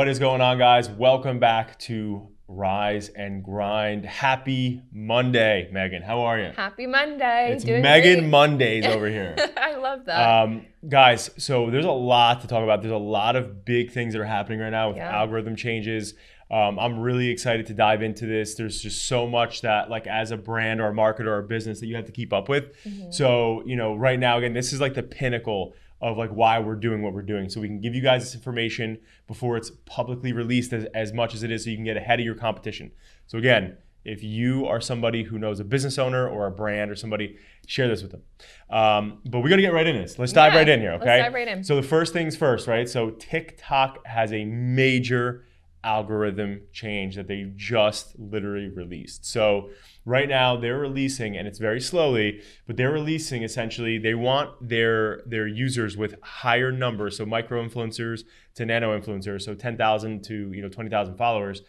What is going on, guys? Welcome back to Rise and Grind. Happy Monday, Megan. How are you? Happy Monday. It's Doing Megan great. Mondays over here. I love that. Guys, so there's a lot to talk about. There's a lot of big things that are happening right now with Yeah. algorithm changes. I'm really excited to dive into this. There's just so much that, like, as a brand or a marketer or a business that you have to keep up with. So, right now, again, this is like the pinnacle of like why we're doing what we're doing. So we can give you guys this information before it's publicly released as much as it is, so you can get ahead of your competition. So again, if you are somebody who knows a business owner or a brand or somebody, share this with them. But we're gonna get right into this. Let's dive right in here, okay? Let's dive right in. So the first things first, right? So TikTok has a major algorithm change that they just literally released. So right now they're releasing, and it's very slowly, but they're releasing essentially, they want their users with higher numbers, so micro influencers to nano influencers, so 10,000 to 20,000 followers.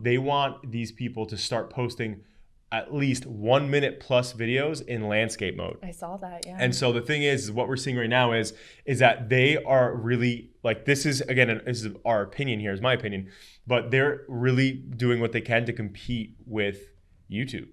They want these people to start posting at least 1 minute plus videos in landscape mode. I saw that, yeah. And so the thing is what we're seeing right now is that they are really, like, this is, again, this is our opinion here, is my opinion, but they're really doing what they can to compete with YouTube.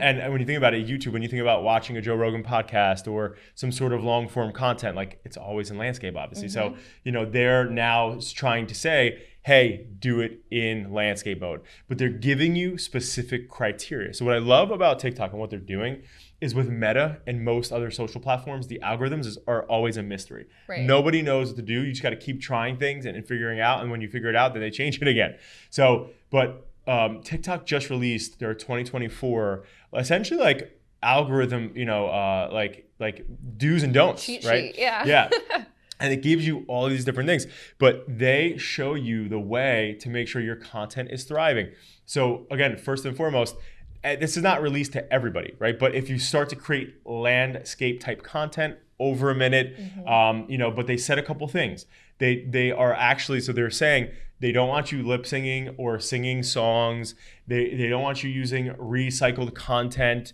And when you think about it, YouTube, when you think about watching a Joe Rogan podcast or some sort of long form content, like, it's always in landscape, obviously. So, they're now trying to say, hey, do it in landscape mode, but they're giving you specific criteria. So what I love about TikTok and what they're doing is, with Meta and most other social platforms, the algorithms are always a mystery. Right. Nobody knows what to do. You just got to keep trying things and figuring out. And when you figure it out, then they change it again. So, but TikTok just released their 2024, essentially like algorithm, like do's and don'ts, cheat right? sheet, yeah. Yeah. And it gives you all these different things, but they show you the way to make sure your content is thriving. So again, first and foremost, this is not released to everybody, right? But if you start to create landscape type content over a minute, but they said a couple things. They are actually, so they're saying they don't want you lip singing or singing songs. They don't want you using recycled content.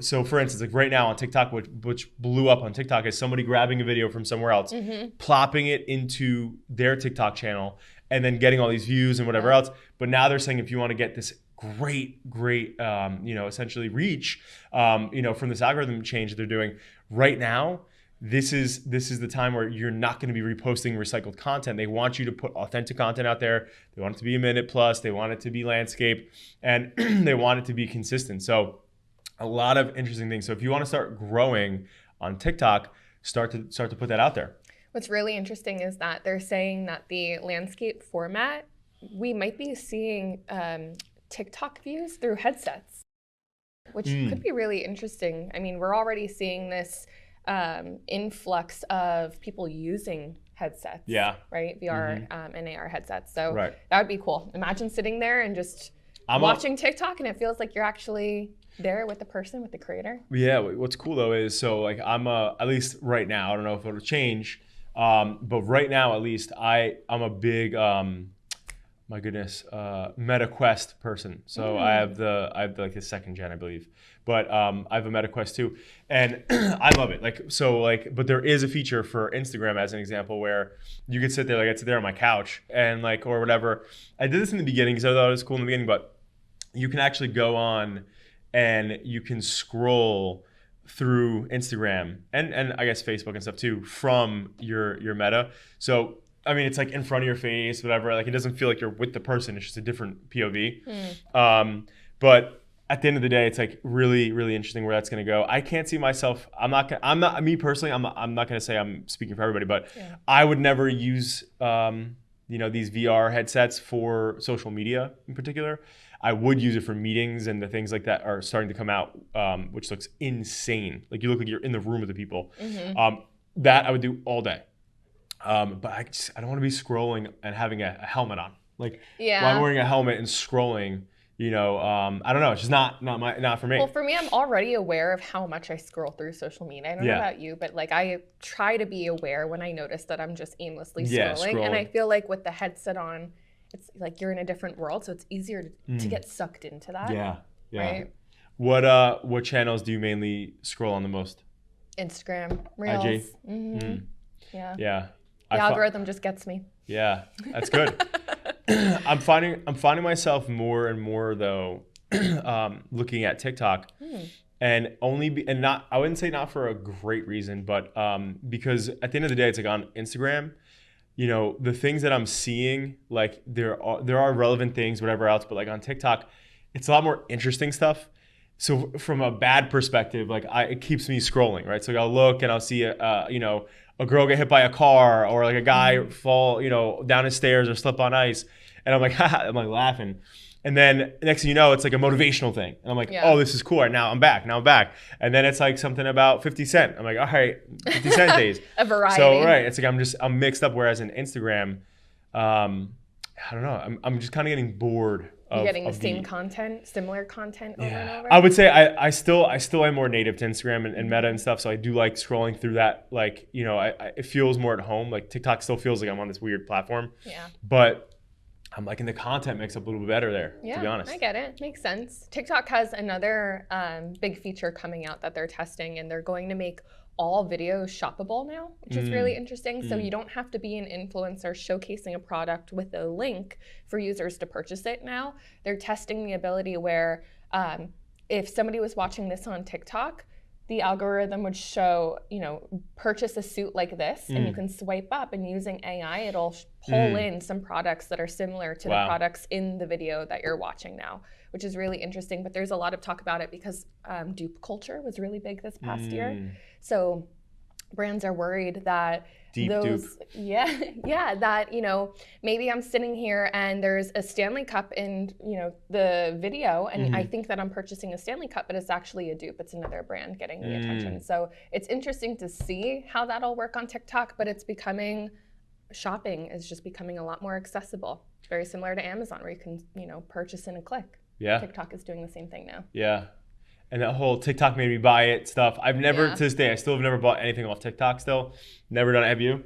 So for instance, like right now on TikTok, which blew up on TikTok, is somebody grabbing a video from somewhere else, plopping it into their TikTok channel, and then getting all these views and whatever else. But now they're saying, if you want to get this great, essentially reach, from this algorithm change that they're doing right now, this is the time where you're not going to be reposting recycled content. They want you to put authentic content out there. They want it to be a minute plus. They want it to be landscape, and they want it to be consistent. So a lot of interesting things. So if you want to start growing on TikTok, start to put that out there. What's really interesting is that they're saying that the landscape format, we might be seeing TikTok views through headsets, which could be really interesting. I mean, we're already seeing this influx of people using headsets, right? VR and AR headsets. So that would be cool. Imagine sitting there and just watching TikTok, and it feels like you're actually there with the person, with the creator. Yeah, what's cool though is, so like I'm at least right now, I don't know if it'll change, but right now at least I'm a big Meta Quest person. So I have like the second gen, I believe, but I have a Meta Quest too, and I love it. But there is a feature for Instagram, as an example, where you could sit there, like I'd sit there on my couch and or whatever. I did this in the beginning because I thought it was cool in the beginning, but you can actually go on and you can scroll through Instagram and I guess Facebook and stuff too from your Meta. So I mean, it's like in front of your face, whatever. Like, it doesn't feel like you're with the person. It's just a different POV. But at the end of the day, it's like really, really interesting where that's going to go. I can't see myself. Me personally, I'm not going to say I'm speaking for everybody, but I would never use, these VR headsets for social media in particular. I would use it for meetings and the things like that are starting to come out, which looks insane. Like, you look like you're in the room with the people. That I would do all day. But I don't want to be scrolling and having a helmet on. Like, while I'm wearing a helmet and scrolling, I don't know. It's just not for me. Well, for me, I'm already aware of how much I scroll through social media. I don't know about you, but like, I try to be aware when I notice that I'm just aimlessly scrolling. And I feel like with the headset on, it's like you're in a different world, so it's easier to get sucked into that. Yeah. Right? What channels do you mainly scroll on the most? Instagram, Reels. IG? Yeah. Yeah. The algorithm just gets me. Yeah, that's good. I'm finding myself more and more though, looking at TikTok, and not, I wouldn't say not for a great reason, but because at the end of the day, it's like on Instagram, you know, the things that I'm seeing, like there are relevant things, whatever else, but like on TikTok, it's a lot more interesting stuff. So from a bad perspective, like it keeps me scrolling, right? So I'll look and I'll see a girl get hit by a car, or like a guy fall, down his stairs or slip on ice. And I'm like, haha, I'm like laughing. And then next thing you know, it's like a motivational thing. And I'm like, oh, this is cool. Right, now I'm back. And then it's like something about 50 Cent. I'm like, all right, 50 Cent days. A variety. So, right. It's like I'm mixed up. Whereas in Instagram, I don't know. I'm just kind of getting bored. You're getting the same content, similar content over and over? I would say I still am more native to Instagram and Meta and stuff. So I do like scrolling through that. Like, it feels more at home. Like TikTok still feels like I'm on this weird platform. Yeah. But I'm liking the content mix up a little bit better there, to be honest. I get it. Makes sense. TikTok has another big feature coming out that they're testing, and they're going to make all videos shoppable now, which is really interesting. So you don't have to be an influencer showcasing a product with a link for users to purchase it now. They're testing the ability where if somebody was watching this on TikTok, the algorithm would show, purchase a suit like this, and you can swipe up, and using AI, it'll pull in some products that are similar to the products in the video that you're watching now, which is really interesting. But there's a lot of talk about it because dupe culture was really big this past year. So brands are worried that dupe. That, maybe I'm sitting here and there's a Stanley Cup in, the video, and I think that I'm purchasing a Stanley Cup, but it's actually a dupe. It's another brand getting the attention. So it's interesting to see how that'll work on TikTok, but shopping is just becoming a lot more accessible. Very similar to Amazon, where you can, purchase in a click. Yeah. TikTok is doing the same thing now. Yeah. And that whole TikTok made me buy it stuff. I've never, to this day, I still have never bought anything off TikTok still. Never done it. Have you?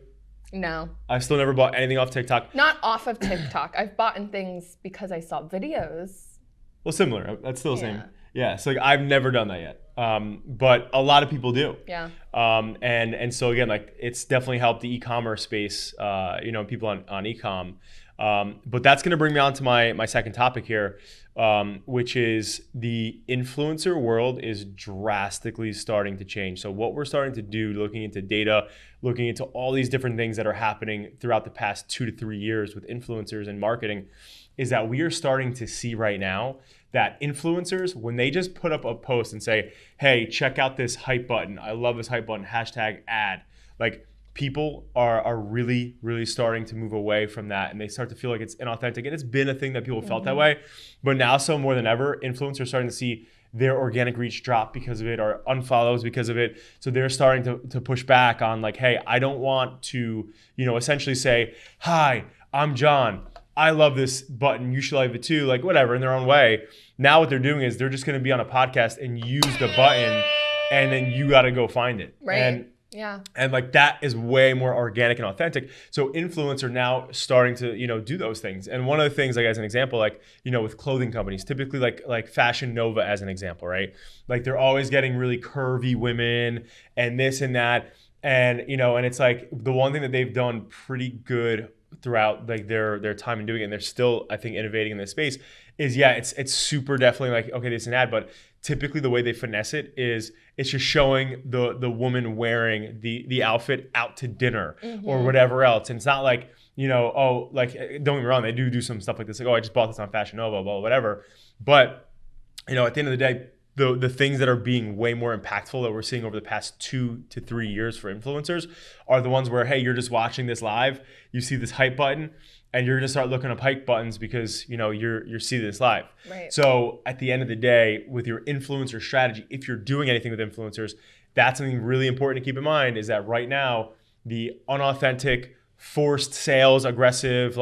No. I've still never bought anything off TikTok. Not off of TikTok. I've bought things because I saw videos. Well, similar. That's still the same. Yeah. So I've never done that yet. But a lot of people do. Yeah. And so again, like it's definitely helped the e-commerce space, people on e-com. But that's going to bring me on to my second topic here, which is the influencer world is drastically starting to change. So what we're starting to do, looking into data, looking into all these different things that are happening throughout the past 2 to 3 years with influencers and marketing, is that we are starting to see right now that influencers, when they just put up a post and say, hey, check out this hype button. I love this hype button, #ad. Like, people are really, really starting to move away from that, and they start to feel like it's inauthentic. And it's been a thing that people felt that way. But now, so more than ever, influencers are starting to see their organic reach drop because of it, or unfollows because of it. So they're starting to push back on like, hey, I don't want to, essentially say, hi, I'm John. I love this button. You should love it too. Like whatever, in their own way. Now what they're doing is they're just going to be on a podcast and use the button, and then you got to go find it. Right. And like that is way more organic and authentic. So influencers are now starting to, do those things. And one of the things, like as an example, like, with clothing companies, typically like Fashion Nova as an example, right? Like they're always getting really curvy women and this and that. And, and it's like the one thing that they've done pretty good throughout like their time in doing it, and they're still, I think, innovating in this space, is it's super definitely like, okay, this is an ad, but typically the way they finesse it is it's just showing the woman wearing the outfit out to dinner or whatever else. And it's not like, don't get me wrong, they do some stuff like this, like, oh, I just bought this on Fashion Nova, blah, whatever. But, at the end of the day, the things that are being way more impactful that we're seeing over the past 2 to 3 years for influencers are the ones where, hey, you're just watching this live, you see this hype button, and you're gonna start looking up hype buttons because you're seeing this live. Right. So at the end of the day, with your influencer strategy, if you're doing anything with influencers, that's something really important to keep in mind, is that right now the unauthentic, forced sales, aggressive,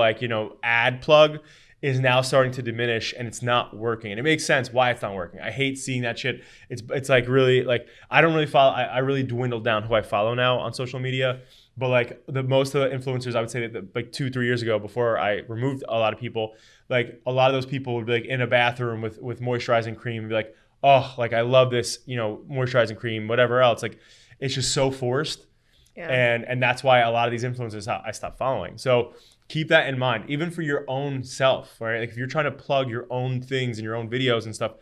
ad plug is now starting to diminish, and it's not working. And it makes sense why it's not working. I hate seeing that shit. It's like really, like, I don't really follow, I really dwindled down who I follow now on social media. But like most of the influencers, I would say that like 2-3 years ago, before I removed a lot of people, like a lot of those people would be like in a bathroom with moisturizing cream and be like, oh, like I love this, moisturizing cream, whatever else. Like it's just so forced. Yeah. And that's why a lot of these influencers I stopped following. So keep that in mind, even for your own self, right? Like if you're trying to plug your own things and your own videos and stuff,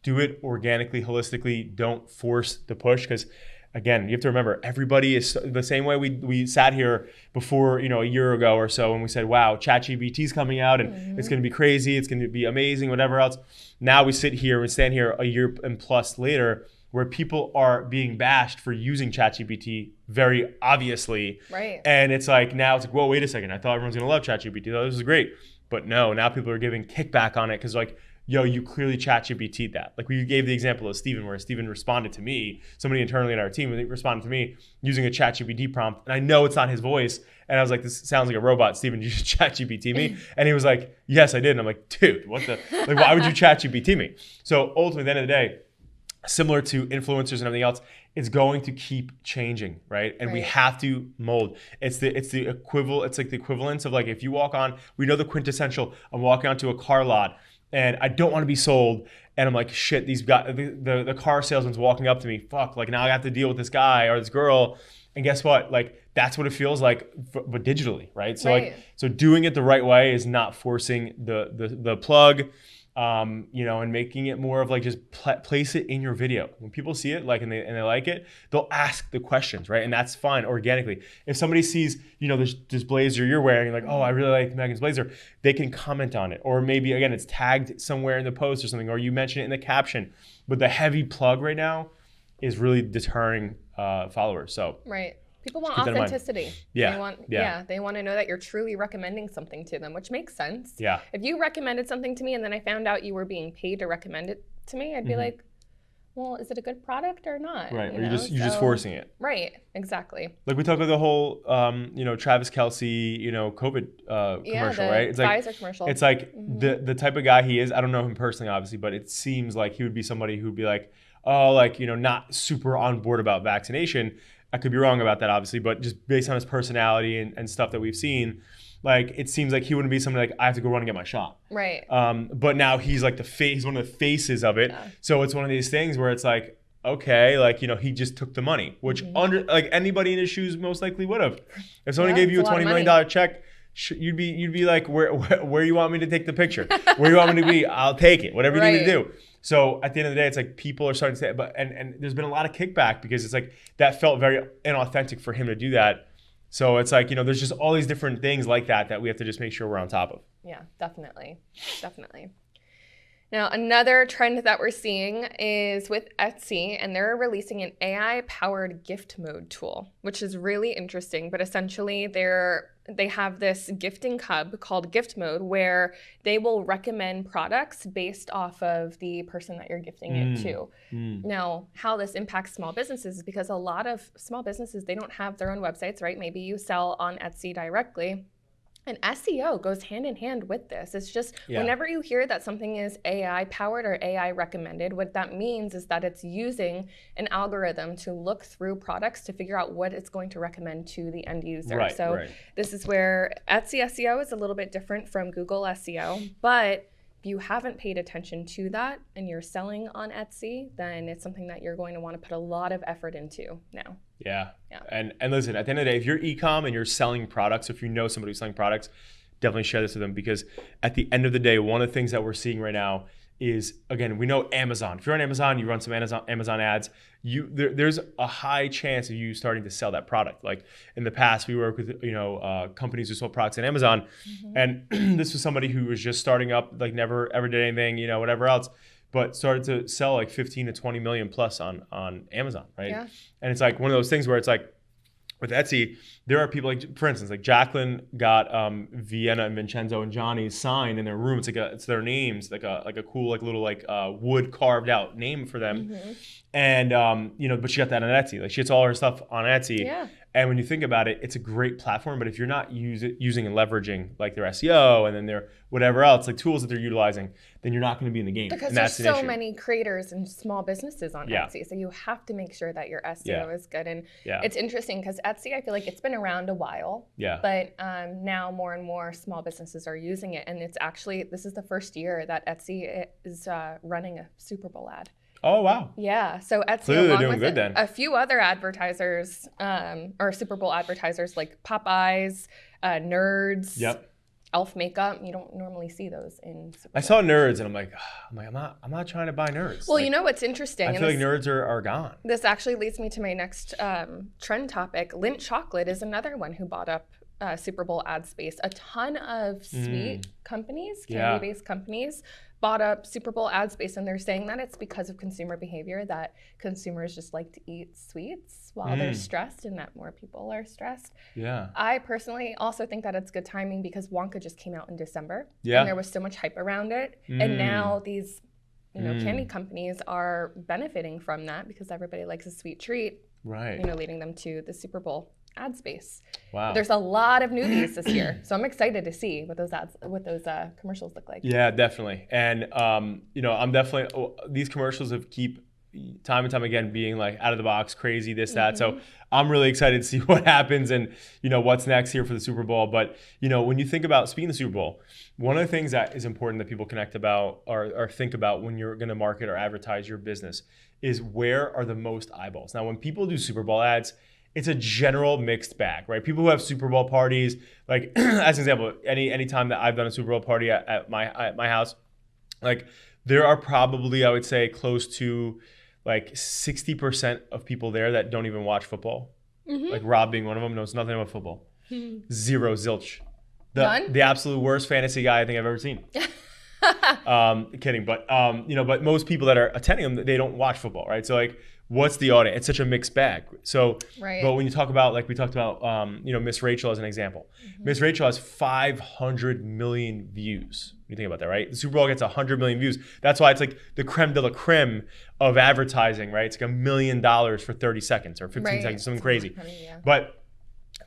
do it organically, holistically. Don't force the push, because again, you have to remember, everybody is the same way we sat here before, a year ago or so, and we said, wow, ChatGPT is coming out and it's going to be crazy, it's going to be amazing, whatever else. Now we sit here, we stand here a year and plus later, where people are being bashed for using ChatGPT very obviously. Right. And it's like, now it's like, whoa, wait a second. I thought everyone's going to love ChatGPT. Oh, this is great. But no, now people are giving kickback on it because like, yo, you clearly ChatGPT'd that. Like we gave the example of Steven, where Steven responded to me, somebody internally in our team, and they responded to me using a ChatGPT prompt. And I know it's not his voice. And I was like, this sounds like a robot. Steven, did you ChatGPT me? And he was like, yes, I did. And I'm like, dude, what the, like, why would you ChatGPT me? So ultimately, at the end of the day, similar to influencers and everything else, it's going to keep changing, right? And we have to mold. It's the equivalent. It's like the equivalence of like, if you walk on, we know the quintessential. I'm walking onto a car lot and I don't want to be sold, and I'm like, shit, these guys, the car salesman's walking up to me. Fuck, like now I have to deal with this guy or this girl. And guess what? Like that's what it feels like, but digitally, right? So like, so doing it the right way is not forcing the plug. And making it more of like just place it in your video. When people see it, like, and they like it, they'll ask the questions, right? And that's fine organically. If somebody sees, this blazer you're wearing, like, oh, I really like Megan's blazer, they can comment on it. Or maybe again, it's tagged somewhere in the post or something, or you mention it in the caption. But the heavy plug right now is really deterring followers. So right. People want authenticity. Yeah. They want to know that you're truly recommending something to them, which makes sense. Yeah. If you recommended something to me and then I found out you were being paid to recommend it to me, I'd be like, well, is it a good product or not? Right. You're just forcing it. Right. Exactly. Like we talk about the whole, Travis Kelce, COVID commercial, right? It's like Pfizer commercial. It's like the type of guy he is. I don't know him personally, obviously, but it seems like he would be somebody who'd be like, oh, like, not super on board about vaccination. I could be wrong about that, obviously, but just based on his personality and stuff that we've seen, like it seems like he wouldn't be somebody like, I have to go run and get my shot. Right. But now he's like he's one of the faces of it. Yeah. So it's one of these things where it's like, okay, like, he just took the money, which under like anybody in his shoes most likely would have. If someone gave you a $20 million check, you'd be like, where you want me to take the picture? Where you want me to be? I'll take it. Whatever you need to do. So at the end of the day, it's like people are starting to say, and there's been a lot of kickback because it's like that felt very inauthentic for him to do that. So it's like, there's just all these different things like that we have to just make sure we're on top of. Yeah, definitely. Definitely. Now, another trend that we're seeing is with Etsy, and they're releasing an AI-powered gift mode tool, which is really interesting. But essentially, they have this gifting hub called Gift Mode, where they will recommend products based off of the person that you're gifting it to. Now, how this impacts small businesses is because a lot of small businesses, they don't have their own websites, right? Maybe you sell on Etsy directly. And SEO goes hand in hand with this. It's just whenever you hear that something is AI powered or AI recommended, what that means is that it's using an algorithm to look through products to figure out what it's going to recommend to the end user. This is where Etsy SEO is a little bit different from Google SEO, but if you haven't paid attention to that and you're selling on Etsy, then it's something that you're going to want to put a lot of effort into now. Yeah. And listen, at the end of the day, if you're e-com and you're selling products, if you know somebody who's selling products, definitely share this with them, because at the end of the day, one of the things that we're seeing right now is, again, we know Amazon. If you're on Amazon, you run some Amazon ads, there's a high chance of you starting to sell that product. Like in the past, we work with companies who sold products on Amazon, and this was somebody who was just starting up, like never ever did anything, whatever else, but started to sell like 15 to 20 million plus on Amazon, right? Yeah. And it's like one of those things where it's like, with Etsy, there are people like, for instance, like Jacqueline got Vienna and Vincenzo and Johnny's sign in their room. It's their names, like a cool little wood carved out name for them. And but she got that on Etsy. Like she gets all her stuff on Etsy. Yeah. And when you think about it, it's a great platform. But if you're not using and leveraging like their SEO and then their whatever else, like tools that they're utilizing, then you're not going to be in the game. Because there's so many creators and small businesses on Etsy. So you have to make sure that your SEO is good. And it's interesting because Etsy, I feel like it's been around a while. Yeah. But now more and more small businesses are using it. And it's actually, this is the first year that Etsy is running a Super Bowl ad. Oh, wow. Yeah. So Etsy, clearly along with it, a few other advertisers, or Super Bowl advertisers like Popeyes, Nerds. Yep. elf makeup. You don't normally see those in Super Bowl. I saw Nerds and I'm like, I'm not trying to buy Nerds. Well, like, you know what's interesting? I feel like Nerds are gone. This actually leads me to my next trend topic. Lindt Chocolate is another one who bought up Super Bowl ad space. A ton of sweet companies, candy-based companies, bought up Super Bowl ad space, and they're saying that it's because of consumer behavior, that consumers just like to eat sweets while they're stressed, and that more people are stressed. Yeah. I personally also think that it's good timing because Wonka just came out in December, Yeah. and there was so much hype around it, and now these candy companies are benefiting from that because everybody likes a sweet treat, Right. leading them to the Super Bowl ad space. Wow. There's a lot of newbies this year, so I'm excited to see what those commercials look like. Yeah, definitely. And I'm definitely these commercials have keep time and time again being like out of the box, crazy, this, that. So I'm really excited to see what happens and what's next here for the Super Bowl. But when you think about speaking of the Super Bowl, one of the things that is important that people connect about or think about when you're going to market or advertise your business is where are the most eyeballs. Now, when people do Super Bowl ads, it's a general mixed bag, right? People who have Super Bowl parties, like as an example, any time that I've done a Super Bowl party at my house, like there are probably, I would say, close to like 60% of people there that don't even watch football. Like Rob being one of them, knows nothing about football. Zero, zilch. The absolute worst fantasy guy I think I've ever seen. Kidding, but but most people that are attending them, they don't watch football, right? So like, what's the audience? It's such a mixed bag. So, but when you talk about, like we talked about, Miss Rachel as an example. Miss Rachel has 500 million views. You think about that, right? The Super Bowl gets 100 million views. That's why it's like the creme de la creme of advertising, right? It's like $1 million for 30 seconds or 15 seconds, something crazy. But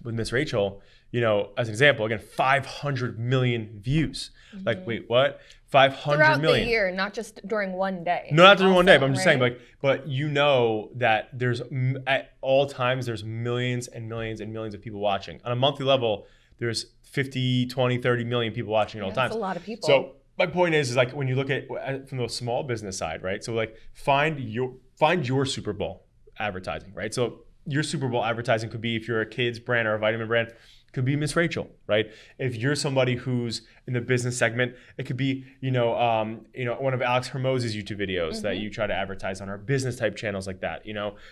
with Miss Rachel, as an example, again, 500 million views. Like, wait, what? 500 throughout million. The year, not just during one day. No, not during one day, but I'm just saying, but that there's at all times, there's millions and millions and millions of people watching. On a monthly level, there's 50, 20, 30 million people watching at all times. That's a lot of people. So my point is like when you look at from the small business side, right? So like find your Super Bowl advertising, right? So your Super Bowl advertising could be, if you're a kids brand or a vitamin brand, could be Miss Rachel, right? If you're somebody who's in the business segment, it could be, one of Alex Hermos's YouTube videos that you try to advertise on, our business type channels like that,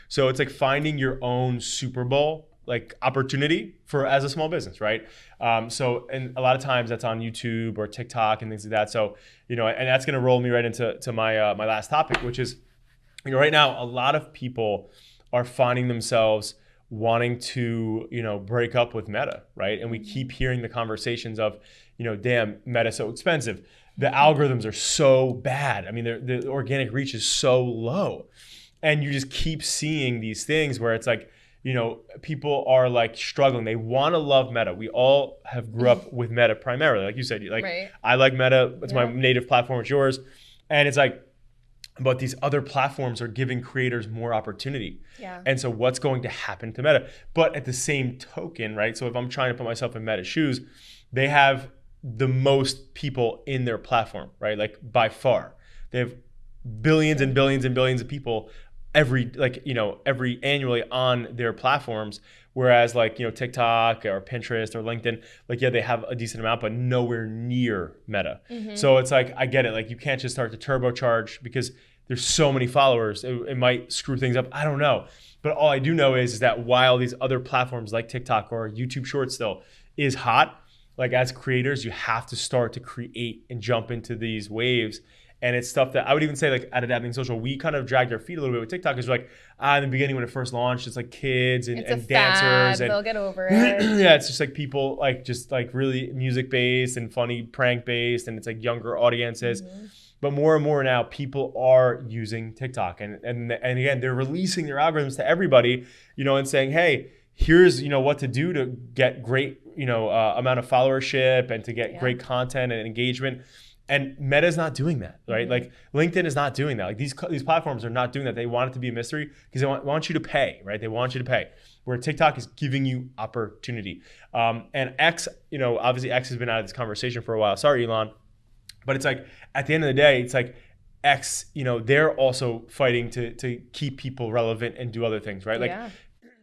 So it's like finding your own Super Bowl like opportunity as a small business, right? And a lot of times that's on YouTube or TikTok and things like that. So, and that's gonna roll me right into my last topic, which is, right now a lot of people are finding themselves wanting to, break up with Meta, right? And we keep hearing the conversations of, damn, Meta's so expensive. The algorithms are so bad. I mean, the organic reach is so low. And you just keep seeing these things where it's like, people are like struggling. They want to love Meta. We all have grew up with Meta primarily. Like you said, right. I like Meta. It's my native platform. It's yours. And it's like, but these other platforms are giving creators more opportunity. Yeah. And so what's going to happen to Meta? But at the same token, right? So if I'm trying to put myself in Meta's shoes, they have the most people in their platform, right? Like by far. They have billions and billions and billions of people every annually on their platforms. Whereas like, TikTok or Pinterest or LinkedIn, like, they have a decent amount, but nowhere near Meta. So it's like, I get it. Like you can't just start to turbocharge because there's so many followers. It might screw things up. I don't know. But all I do know is that while these other platforms like TikTok or YouTube Shorts still is hot, like as creators, you have to start to create and jump into these waves. And it's stuff that I would even say, like at Adapting Social, we kind of dragged our feet a little bit with TikTok because we're like, in the beginning when it first launched, it's like kids and dancers. Fad. And they'll get over it. Yeah, it's just like people like just like really music based and funny prank based, and it's like younger audiences. But more and more now, people are using TikTok, and again, they're releasing their algorithms to everybody, and saying, hey, here's what to do to get great amount of followership and to get great content and engagement. And Meta's not doing that, right? Like LinkedIn is not doing that. Like these platforms are not doing that. They want it to be a mystery because they want you to pay, right? They want you to pay. Where TikTok is giving you opportunity. And X, obviously X has been out of this conversation for a while. Sorry, Elon. But it's like, at the end of the day, it's like X, they're also fighting to keep people relevant and do other things, right? Like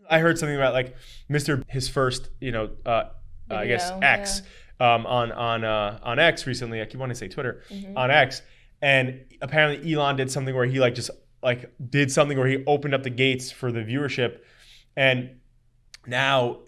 I heard something about like his first, I guess X. on X recently. I keep wanting to say Twitter, on X, and apparently Elon did something where he did something where he opened up the gates for the viewership, and now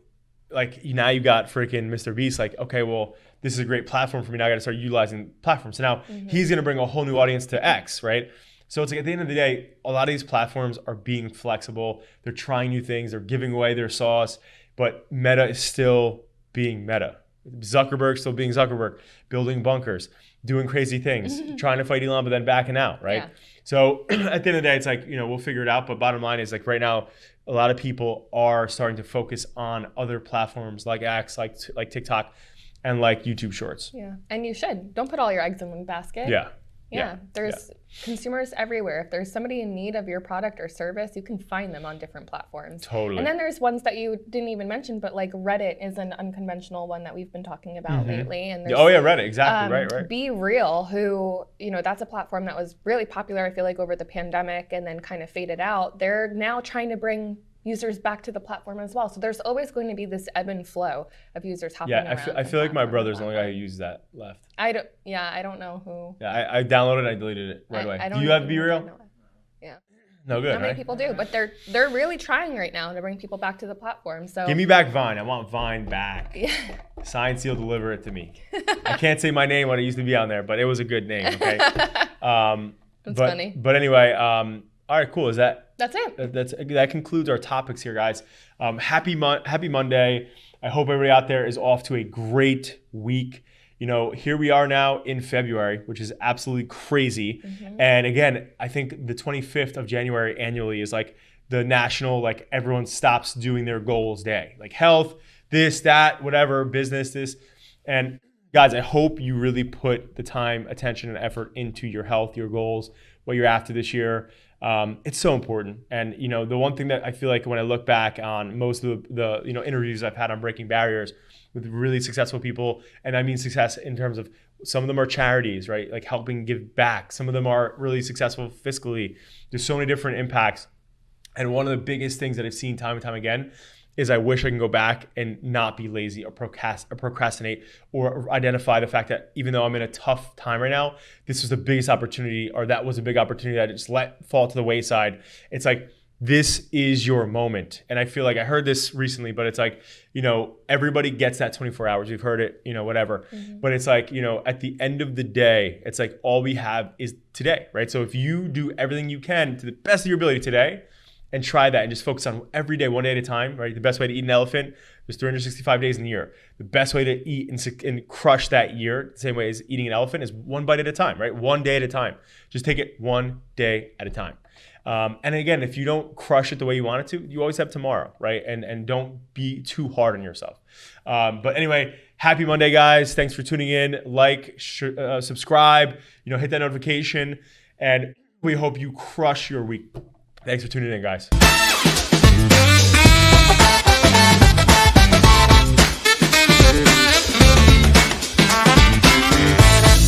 you got freaking Mr. Beast like, okay, well, this is a great platform for me. Now I got to start utilizing the platform. So now he's going to bring a whole new audience to X, right? So it's like at the end of the day, a lot of these platforms are being flexible. They're trying new things. They're giving away their sauce, but Meta is still being Meta. Zuckerberg still being Zuckerberg, building bunkers, doing crazy things, trying to fight Elon, but then backing out, right? Yeah. So at the end of the day, it's like, we'll figure it out. But bottom line is like right now, a lot of people are starting to focus on other platforms like X, like TikTok, and like YouTube Shorts. Yeah, and you should. Don't put all your eggs in one basket. Yeah, there's consumers everywhere. If there's somebody in need of your product or service, you can find them on different platforms. Totally. And then there's ones that you didn't even mention, but like Reddit is an unconventional one that we've been talking about lately. And there's, Reddit, exactly, right. Be Real, who, that's a platform that was really popular, I feel like, over the pandemic and then kind of faded out. They're now trying to bring users back to the platform as well. So there's always going to be this ebb and flow of users hopping around. I feel like my brother's the only guy who uses that left. I don't know who. Yeah, I downloaded it, I deleted it right away. Do you have Be Real? Yeah. No good, Not many people do, but they're really trying right now to bring people back to the platform. So give me back Vine. I want Vine back. Yeah. Sign, seal, deliver it to me. I can't say my name when it used to be on there, but it was a good name, okay? That's funny. But anyway, all right, cool. That's it. That concludes our topics here, guys. Happy Monday. I hope everybody out there is off to a great week. Here we are now in February, which is absolutely crazy. And again, I think the 25th of January annually is like the national, like everyone stops doing their goals day, like health, this, that, whatever, business, this. And guys, I hope you really put the time, attention, and effort into your health, your goals, what you're after this year. It's so important. And, the one thing that I feel like when I look back on most of the interviews I've had on breaking barriers with really successful people, and I mean success in terms of some of them are charities, right? Like helping give back. Some of them are really successful fiscally. There's so many different impacts. And one of the biggest things that I've seen time and time again is I wish I can go back and not be lazy or procrastinate or identify the fact that even though I'm in a tough time right now, this was the biggest opportunity, or that was a big opportunity that I just let fall to the wayside. It's like, this is your moment. And I feel like I heard this recently, but it's like, everybody gets that 24 hours. We've heard it, whatever. But it's like, at the end of the day, it's like all we have is today, right? So if you do everything you can to the best of your ability today, and try that and just focus on every day, one day at a time, right? The best way to eat an elephant, there's 365 days in the year. The best way to eat and crush that year, the same way as eating an elephant, is one bite at a time, right? One day at a time. Just take it one day at a time. And again, if you don't crush it the way you want it to, you always have tomorrow, right? And don't be too hard on yourself. But anyway, happy Monday, guys. Thanks for tuning in. Like, subscribe, hit that notification. And we hope you crush your week. Thanks for tuning in, guys.